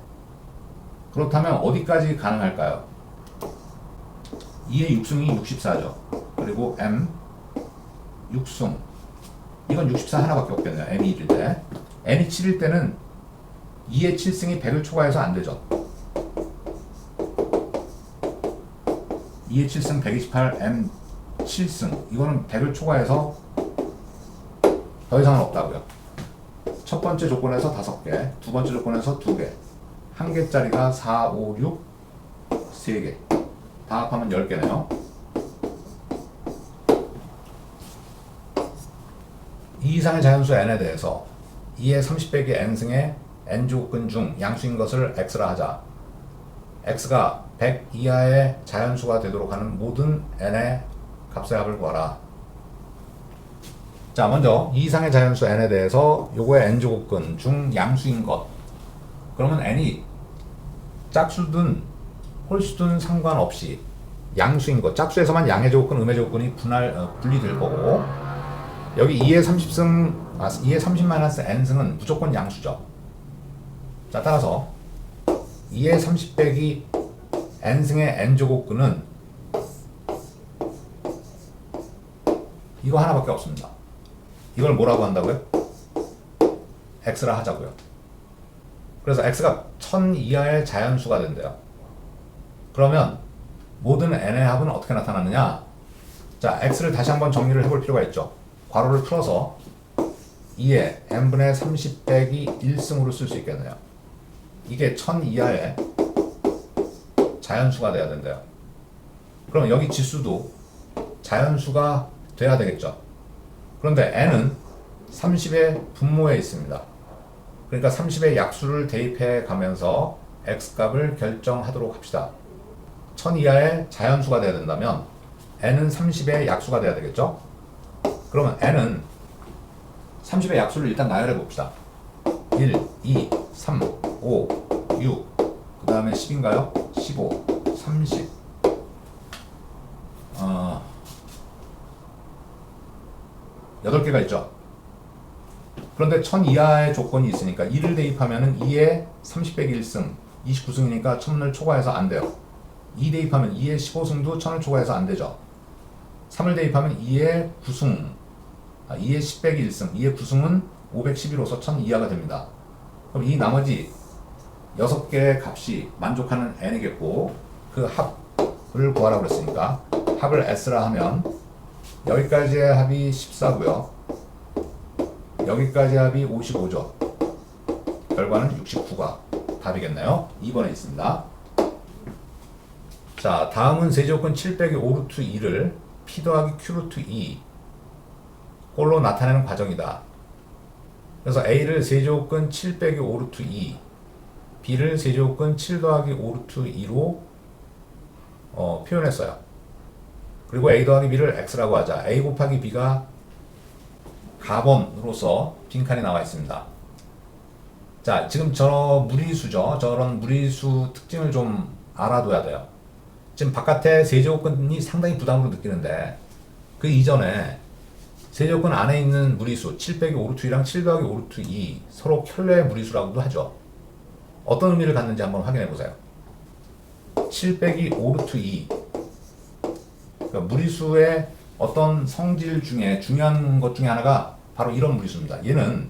Speaker 1: 그렇다면 어디까지 가능할까요? 2의 6승이 64죠. 그리고 m 6승. 이건 64 하나밖에 없겠네요. m이 1일 때. n이 7일 때는 2의 7승이 100을 초과해서 안 되죠. 2의 7승 128, m 7승. 이거는 100을 초과해서 더 이상은 없다고요. 첫 번째 조건에서 5개, 두 번째 조건에서 2개. 한 개짜리가 4, 5, 6, 3개. 다 합하면 10개네요. 이 이상의 자연수 n에 대해서 2의 30 빼기 n승의 n조건 중 양수인 것을 x라 하자. x가 100 이하의 자연수가 되도록 하는 모든 n의 값의 합을 구하라. 자, 먼저 이 이상의 자연수 n에 대해서 요거의 n조건 중 양수인 것. 그러면 n이 짝수든 홀수든 상관없이 양수인 것. 짝수에서만 양의 조건, 음의 조건이 분리될 거고, 여기 2의 30 n승은 무조건 양수죠. 자, 따라서 2의 30 빼기 n승의 n제곱근은 이거 하나밖에 없습니다. 이걸 뭐라고 한다고요? x라 하자고요. 그래서 x가 1000 이하의 자연수가 된대요. 그러면 모든 n의 합은 어떻게 나타나느냐? 자, x를 다시 한번 정리를 해볼 필요가 있죠. 괄호를 풀어서 2에 n분의 30 빼기 1승으로 쓸 수 있겠네요. 이게 1000 이하의 자연수가 돼야 된대요. 그럼 여기 지수도 자연수가 돼야 되겠죠. 그런데 n은 30의 분모에 있습니다. 그러니까 30의 약수를 대입해 가면서 x값을 결정하도록 합시다. 1000 이하의 자연수가 돼야 된다면 n은 30의 약수가 돼야 되겠죠. 그러면 n은 30의 약수를 일단 나열해 봅시다. 1, 2, 3, 5, 6, 그 다음에 10인가요? 15, 30. 8개가 있죠. 그런데 1000 이하의 조건이 있으니까 2를 대입하면 2에 30 빼기 1승 29승이니까 1000을 초과해서 안 돼요. 2 대입하면 2에 15승도 1000을 초과해서 안 되죠. 3을 대입하면 2에 9승 2에 10 빼기 1승 2에 9승은 511호서 1000 이하가 됩니다. 그럼 이 나머지 6개의 값이 만족하는 n이겠고 그 합을 구하라고 그랬으니까 합을 s라 하면 여기까지의 합이 14고요. 여기까지 합이 55죠. 결과는 69가 답이겠네요. 2번에 있습니다. 자, 다음은 세제곱근 7 빼기 5 루트 2를 p 더하기 q 루트 2 꼴로 나타내는 과정이다. 그래서 a를 세제곱근 7 빼기 5 루트 2 b를 세제곱근 7 더하기 5 루트 2로 표현했어요. 그리고 a 더하기 b를 x라고 하자. a 곱하기 b가 가번으로서 빈칸이 나와 있습니다. 자, 지금 저 무리수죠. 저런 무리수 특징을 좀 알아둬야 돼요. 지금 바깥에 세제곱근이 상당히 부담으로 느끼는데 그 이전에 세제곱근 안에 있는 무리수 7 빼기 5 루트 2랑 7 더하기 5 루트 2 서로 켤레 무리수라고도 하죠. 어떤 의미를 갖는지 한번 확인해 보세요. 7 빼기 5 루트 2 그러니까 무리수의 어떤 성질 중에 중요한 것 중에 하나가 바로 이런 무리수입니다. 얘는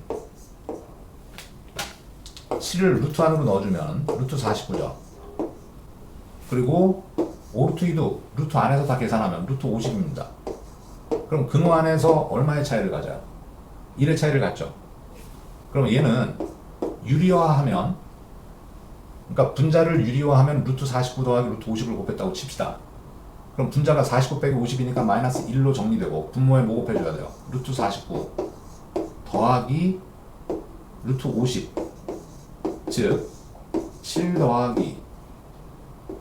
Speaker 1: 7을 루트 안으로 넣어주면 루트 49죠. 그리고 5 루트 2도 루트 안에서 다 계산하면 루트 50입니다. 그럼 근호 안에서 얼마의 차이를 가져요? 1의 차이를 갖죠. 그럼 얘는 유리화하면 그러니까 분자를 유리화하면 루트 49 더하기 루트 50을 곱했다고 칩시다. 그럼 분자가 49 빼기 50이니까 마이너스 1로 정리되고 분모에 뭐 곱해줘야 돼요? 루트 49 더하기 루트 50 즉 7 더하기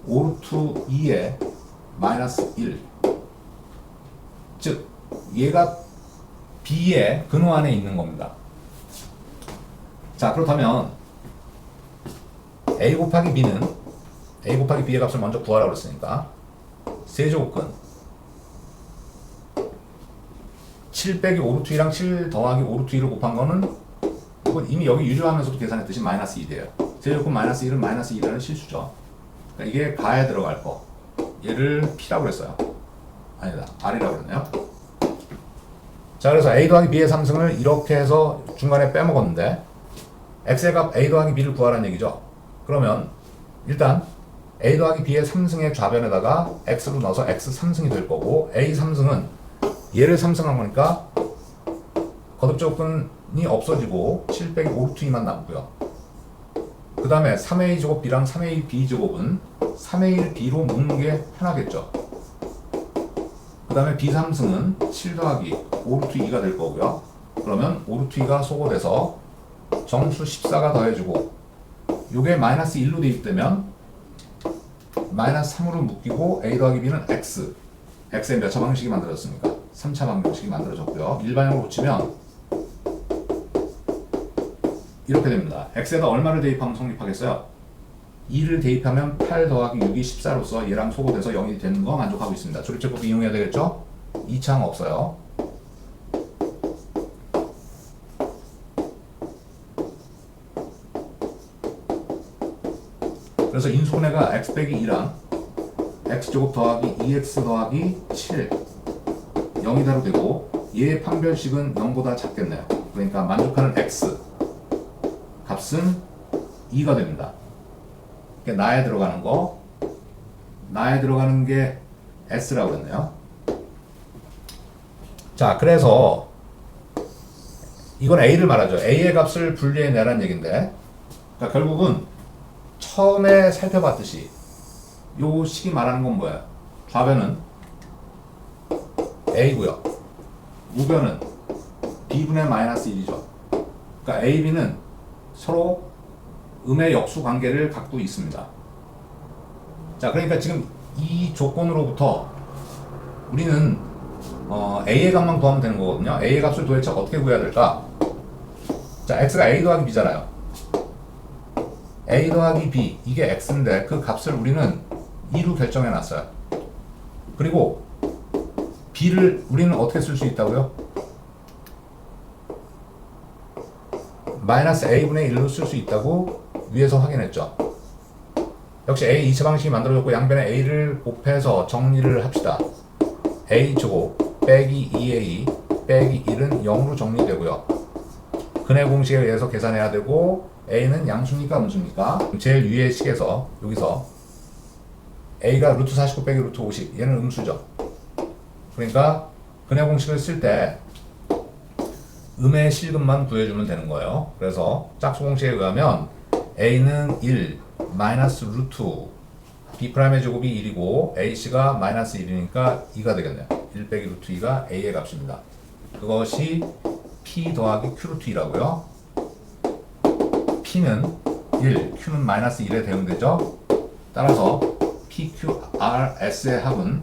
Speaker 1: 5 루트 2에 마이너스 1 즉 얘가 b의 근호 안에 있는 겁니다. 자, 그렇다면 a 곱하기 b는 a 곱하기 b의 값을 먼저 구하라고 그랬으니까 세제곱근 7 빼기 5 루트 2랑 7 더하기 5 루트 2를 곱한 거는 이건 이미 여기 유리화하면서도 계산했듯이 마이너스 2돼요. 세제곱근 마이너스 1은 마이너스 2라는 실수죠. 그러니까 이게 가에 들어갈 거. 얘를 p라고 그랬어요. 아니다, r이라고 그랬네요. 자, 그래서 a 더하기 b의 상승을 이렇게 해서 중간에 빼먹었는데 x의 값 a 더하기 b를 구하라는 얘기죠. 그러면 일단 a 더하기 b의 3승의 좌변에다가 x로 넣어서 x 3승이 될 거고 a 3승은 얘를 3승한 거니까 거듭제곱근이 없어지고 7 빼기 5 루트 2만 남고요. 그 다음에 3a 제곱 b랑 3a b 제곱은 3a b로 묶는 게 편하겠죠. 그 다음에 b 3승은 7 더하기 5 루트 2가 될 거고요. 그러면 5 루트 2가 소거돼서 정수 14가 더해지고 요게 마이너스 1로 대입되면 마이너스 3으로 묶이고 a 더하기 b는 x x의 몇 차 방정식이 만들어졌습니까? 3차 방정식이 만들어졌고요. 일반형으로 붙이면 이렇게 됩니다. x에다 얼마를 대입하면 성립하겠어요? 2를 대입하면 8 더하기 6이 14로서 얘랑 소거돼서 0이 되는 거 만족하고 있습니다. 조립제법 이용해야 되겠죠? 2차항 없어요. 그래서 인수분해가 x 빼기 2랑 x제곱 더하기 2x 더하기 7 0이다로 되고 얘의 판별식은 0보다 작겠네요. 그러니까 만족하는 x 값은 2가 됩니다. 그러니까 나에 들어가는 게 S라고 했네요. 자, 그래서 이건 A를 말하죠. A의 값을 분리해내라는 얘기인데, 그러니까 결국은 처음에 살펴봤듯이 요 식이 말하는 건 뭐예요? 좌변은 A고요. 우변은 B분의 마이너스 1이죠. 그러니까 A, B는 서로 음의 역수 관계를 갖고 있습니다. 자, 그러니까 지금 이 조건으로부터 우리는 A의 값만 구하면 되는 거거든요. A의 값을 도대체 어떻게 구해야 될까? 자, X가 A 더하기 B잖아요. A 더하기 B, 이게 X인데 그 값을 우리는 2로 결정해 놨어요. 그리고 B를 우리는 어떻게 쓸 수 있다고요? 마이너스 A분의 1로 쓸 수 있다고 위에서 확인했죠. 역시 A 2차 방식이 만들어졌고 양변에 A를 곱해서 정리를 합시다. A제곱 빼기 2A 빼기 1은 0으로 정리되고요. 근해 공식에 의해서 계산해야 되고 A는 양수입니까 음수입니까? 제일 위의 식에서 여기서 A가 루트 49 빼기 루트 50, 얘는 음수죠. 그러니까 근해 공식을 쓸 때 음의 실근만 구해주면 되는 거예요. 그래서 짝수 공식에 의하면 A는 1 마이너스 루트 B'의 제곱이 1이고 A씨가 마이너스 1이니까 2가 되겠네요. 1 빼기 루트 2가 A의 값입니다. 그것이 P 더하기 Q 루트 2라고요. P는 1, Q는 마이너스 1에 대응되죠. 따라서 PQRS의 합은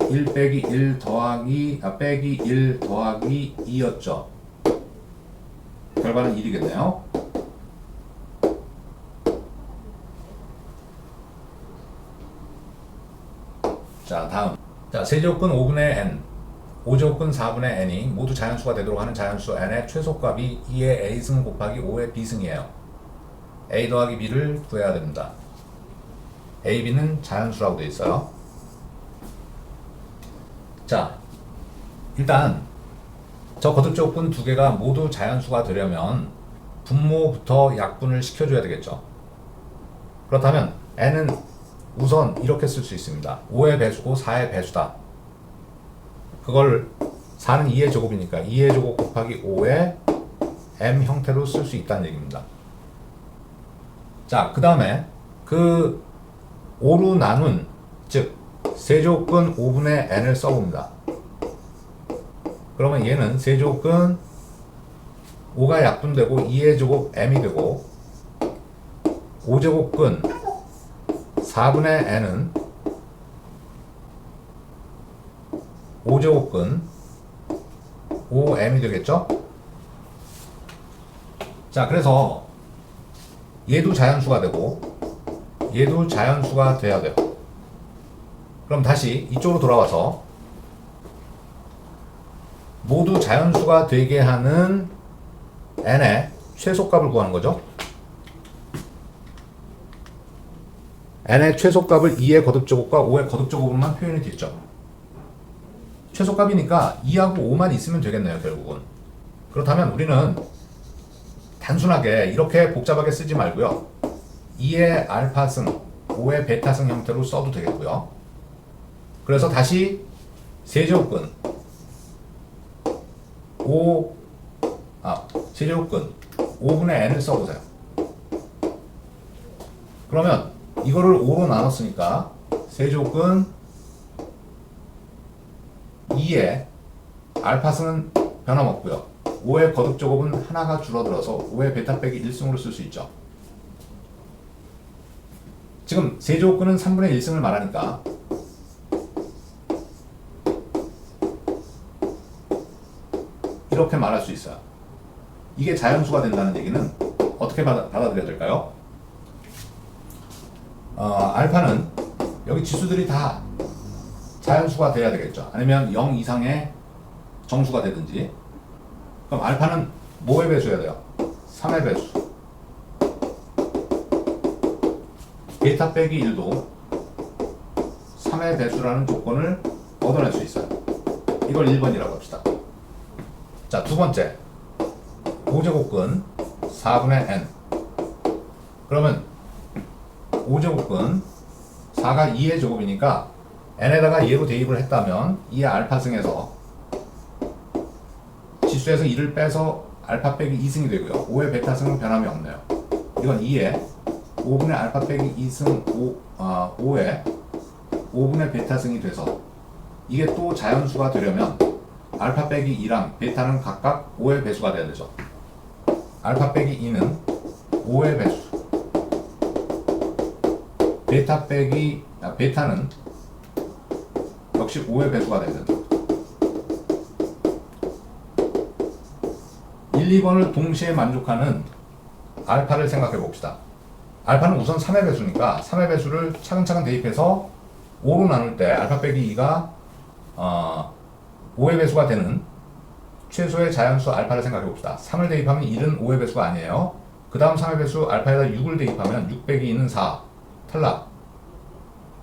Speaker 1: 1 빼기 1 더하기 빼기 1 더하기 2였죠. 결과는 1이겠네요. 자, 다음. 자, 세제곱근 5분의 n, 5제곱근 4분의 n이 모두 자연수가 되도록 하는 자연수 n의 최소값이 2의 a승 곱하기 5의 b승이에요. a 더하기 b를 구해야 됩니다. a, b는 자연수라고 되어 있어요. 자, 일단 저 거듭제곱근 두 개가 모두 자연수가 되려면 분모부터 약분을 시켜줘야 되겠죠. 그렇다면 n은 우선 이렇게 쓸 수 있습니다. 5의 배수고 4의 배수다. 그걸 4는 2의 제곱이니까 2의 제곱 곱하기 5의 m 형태로 쓸 수 있다는 얘기입니다. 자, 그 다음에 그 5로 나눈, 즉 세제곱근 5분의 n을 써봅니다. 그러면 얘는 세제곱근 5가 약분되고 2의 제곱 m이 되고 5제곱근 4분의 n은 5제곱근 5m이 되겠죠? 자, 그래서 얘도 자연수가 되고 얘도 자연수가 돼야 돼요. 그럼 다시 이쪽으로 돌아와서 모두 자연수가 되게 하는 n의 최소값을 구하는 거죠. n의 최소값을 2의 거듭제곱과 5의 거듭제곱으로만 표현이 됐죠. 최소값이니까 2하고 5만 있으면 되겠네요, 결국은. 그렇다면 우리는 단순하게 이렇게 복잡하게 쓰지 말고요. 2의 알파승, 5의 베타승 형태로 써도 되겠고요. 그래서 다시 세제곱근 세제곱근 5분의 n을 써보세요. 그러면 이거를 5로 나눴으니까 세제곱근 2의 알파승은 변함없고요. 5의 거듭제곱은 하나가 줄어들어서 5의 베타 빼기 1승으로 쓸 수 있죠. 지금 세제곱근은 3분의 1승을 말하니까 이렇게 말할 수 있어요. 이게 자연수가 된다는 얘기는 어떻게 받아들여야 될까요? 알파는 여기 지수들이 다 자연수가 돼야 되겠죠. 아니면 0 이상의 정수가 되든지. 그럼 알파는 뭐의 배수여야 돼요? 3의 배수. 베타 빼기 1도 3의 배수라는 조건을 얻어낼 수 있어요. 이걸 1번이라고 합시다. 자, 두 번째. 5제곱근 4분의 n. 그러면 5제곱근 4가 2의 제곱이니까 n에다가 2로 대입을 했다면 2의 알파승에서 지수에서 2를 빼서 알파 빼기 2승이 되고요. 5의 베타승은 변함이 없네요. 이건 2의 5분의 알파 빼기 2승 5의 5분의 베타승이 돼서 이게 또 자연수가 되려면 알파 빼기 2랑 베타는 각각 5의 배수가 돼야 되죠. 알파 빼기 2는 5의 배수, 베타는 역시 5의 배수가 돼야 된다. 1, 2번을 동시에 만족하는 알파를 생각해 봅시다. 알파는 우선 3의 배수니까 3의 배수를 차근차근 대입해서 5로 나눌 때 알파 빼기 2가 5의 배수가 되는 최소의 자연수 알파를 생각해 봅시다. 3을 대입하면 1은 5의 배수가 아니에요. 그 다음 3의 배수 알파에다 6을 대입하면 6 빼기 2는 4. 탈락.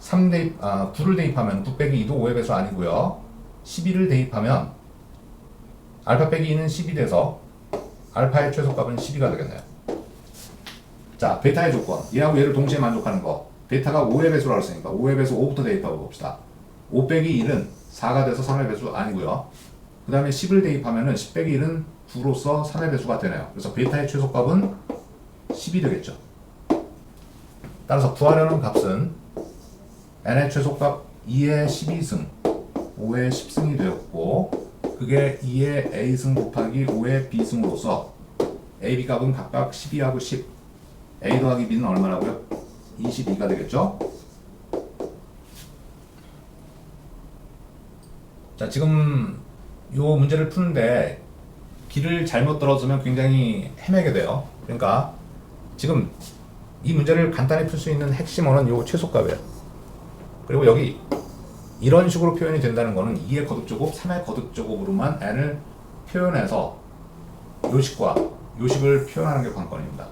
Speaker 1: 9를 대입하면 9 빼기 2도 5의 배수 아니고요. 12를 대입하면 알파 빼기 2는 10이 돼서 알파의 최소값은 12가 되겠네요. 자, 베타의 조건. 얘하고 얘를 동시에 만족하는 거. 베타가 5의 배수라고 했으니까 5의 배수 5부터 대입해 봅시다. 5 빼기 1은 4가 돼서 3의 배수 아니고요. 그 다음에 10을 대입하면은 10 빼기 1은 9로서 3의 배수가 되네요. 그래서 베타의 최소값은 10이 되겠죠. 따라서 구하려는 값은 n의 최소값 2의 12승, 5의 10승이 되었고, 그게 2의 a승 곱하기 5의 b승으로서 a, b 값은 각각 12하고 10, a 더하기 b는 얼마라고요? 22가 되겠죠? 자, 지금 요 문제를 푸는데 길을 잘못 들어서면 굉장히 헤매게 돼요. 그러니까 지금 이 문제를 간단히 풀 수 있는 핵심어는 요 최소값이에요. 그리고 여기 이런 식으로 표현이 된다는 거는 2의 거듭제곱, 3의 거듭제곱으로만 n을 표현해서 요식과 요식을 표현하는 게 관건입니다.